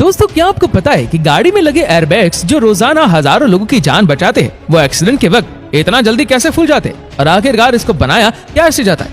दोस्तों, क्या आपको पता है कि गाड़ी में लगे एयरबैग्स जो रोजाना हजारों लोगों की जान बचाते हैं, वो एक्सीडेंट के वक्त इतना जल्दी कैसे फूल जाते हैं और आखिरकार इसको बनाया कैसे जाता है?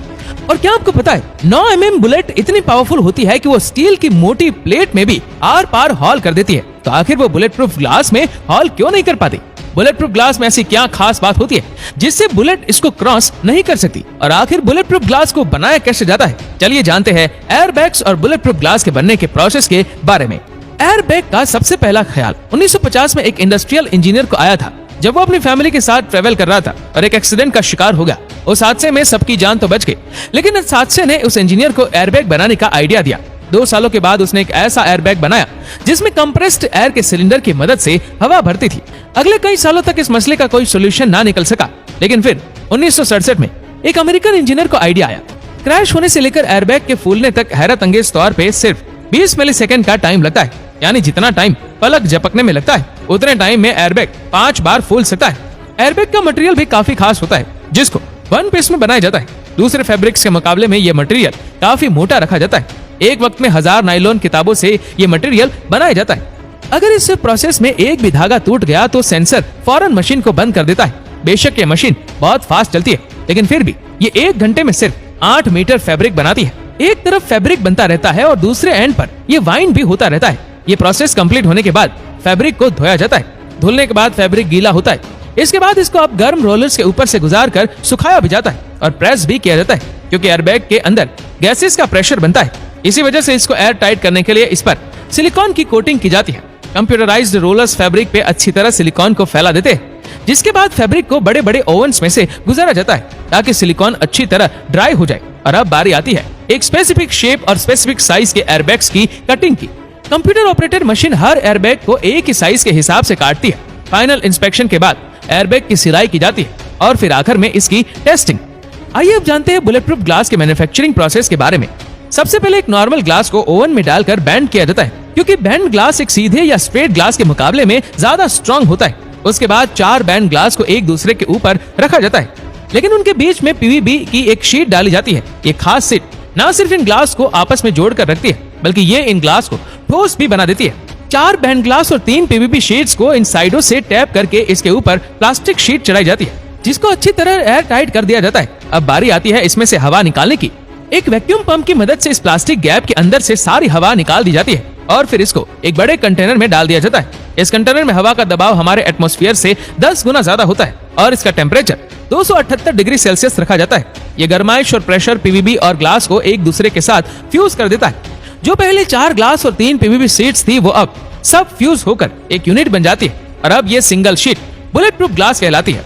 और क्या आपको पता है 9 mm बुलेट इतनी पावरफुल होती है कि वो स्टील की मोटी प्लेट में भी आर पार हॉल कर देती है। तो आखिर वो बुलेट प्रूफ ग्लास में हॉल क्यों नहीं कर पाती? बुलेट प्रूफ ग्लास में ऐसी क्या खास बात होती है जिससे बुलेट इसको क्रॉस नहीं कर सकती? और आखिर बुलेट प्रूफ ग्लास को बनाया कैसे जाता है? चलिए जानते हैं एयरबैग्स और बुलेट प्रूफ ग्लास के बनने के प्रोसेस के बारे में। एयरबैग का सबसे पहला ख्याल 1950 में एक इंडस्ट्रियल इंजीनियर को आया था, जब वो अपनी फैमिली के साथ ट्रेवल कर रहा था और एक एक्सीडेंट का शिकार हो गया। उस हादसे में सबकी जान तो बच गई, लेकिन इस हादसे ने उस इंजीनियर को एयरबैग बनाने का आइडिया दिया। 2 सालों के बाद उसने एक ऐसा एयरबैग बनाया जिसमें कंप्रेस्ड एयर के सिलेंडर की मदद से हवा भरती थी। अगले कई सालों तक इस मसले का कोई सोल्यूशन ना निकल सका, लेकिन फिर 1967 में एक अमेरिकन इंजीनियर को आइडिया आया। क्रैश होने से लेकर एयरबैग के फूलने तक हैरत अंगेज तौर पे सिर्फ 20 मिलीसेकंड का टाइम लगता है। यानी जितना टाइम पलक झपकने में लगता है, उतने टाइम में एयरबैग 5 बार फूल सकता है। एयरबैग का मटेरियल भी काफी खास होता है, जिसको वन पीस में बनाया जाता है। दूसरे फैब्रिक्स के मुकाबले में ये मटेरियल काफी मोटा रखा जाता है। एक वक्त में 1000 नायलॉन किताबों से ये मटेरियल बनाया जाता है। अगर इस प्रोसेस में एक भी धागा टूट गया तो सेंसर फौरन मशीन को बंद कर देता है। बेशक ये मशीन बहुत फास्ट चलती है, लेकिन फिर भी ये 1 घंटे में सिर्फ 8 मीटर फैब्रिक बनाती है। एक तरफ फैब्रिक बनता रहता है और दूसरे एंड पर ये वाइंड भी होता रहता है। ये प्रोसेस कंप्लीट होने के बाद फैब्रिक को धोया जाता है। धुलने के बाद फैब्रिक गीला होता है। इसके बाद इसको अब गर्म रोलर्स के ऊपर से गुजार कर सुखाया भी जाता है और प्रेस भी किया जाता है, क्योंकि एयरबैग के अंदर गैसेस का प्रेशर बनता है। इसी वजह से इसको एयर टाइट करने के लिए इस पर सिलिकॉन की कोटिंग की जाती है। कंप्यूटराइज्ड रोलर्स फैब्रिक पे अच्छी तरह सिलिकॉन को फैला देते हैं, जिसके बाद फैब्रिक को बड़े बड़े ओवन्स में से गुजारा जाता है ताकि सिलिकॉन अच्छी तरह ड्राई हो जाए। और अब बारी आती है एक स्पेसिफिक शेप और स्पेसिफिक साइज के एयरबैग्स की कटिंग की। कंप्यूटर ऑपरेटेड मशीन हर एयरबैग को एक ही साइज के हिसाब से काटती है। फाइनल इंस्पेक्शन के बाद एयरबैग की सिलाई की जाती है और फिर आखिर में इसकी टेस्टिंग। आइए अब जानते हैं बुलेट प्रूफ ग्लास के मैन्युफैक्चरिंग प्रोसेस के बारे में। सबसे पहले एक नॉर्मल ग्लास को ओवन में डालकर बैंड किया जाता है, क्योंकि बैंड ग्लास एक सीधे या स्ट्रेट ग्लास के मुकाबले में ज्यादा स्ट्रॉन्ग होता है। उसके बाद 4 बैंड ग्लास को एक दूसरे के ऊपर रखा जाता है, लेकिन उनके बीच में पीवीबी की एक शीट डाली जाती है। ये खास शीट न सिर्फ इन ग्लास को आपस में जोड़कर रखती है, बल्कि ये इन ग्लास को ठोस भी बना देती है। 4 बैंड ग्लास और 3 पीवीबी शीट्स को इन साइडों से टैप करके इसके ऊपर प्लास्टिक शीट चढ़ाई जाती है, जिसको अच्छी तरह एयर टाइट कर दिया जाता है। अब बारी आती है इसमें से हवा निकालने की। एक वैक्यूम पंप की मदद से इस प्लास्टिक गैप के अंदर से सारी हवा निकाल दी जाती है और फिर इसको एक बड़े कंटेनर में डाल दिया जाता है। इस कंटेनर में हवा का दबाव हमारे एटमॉस्फेयर से 10 गुना ज्यादा होता है और इसका टेम्परेचर 278 डिग्री सेल्सियस रखा जाता है। ये गर्माइश और प्रेशर पीवीबी और ग्लास को एक दूसरे के साथ फ्यूज कर देता है। जो पहले 4 ग्लास और 3 पीवीबी शीट्स थी, वो अब सब फ्यूज होकर एक यूनिट बन जाती है और अब ये single sheet bullet proof glass कहलाती है।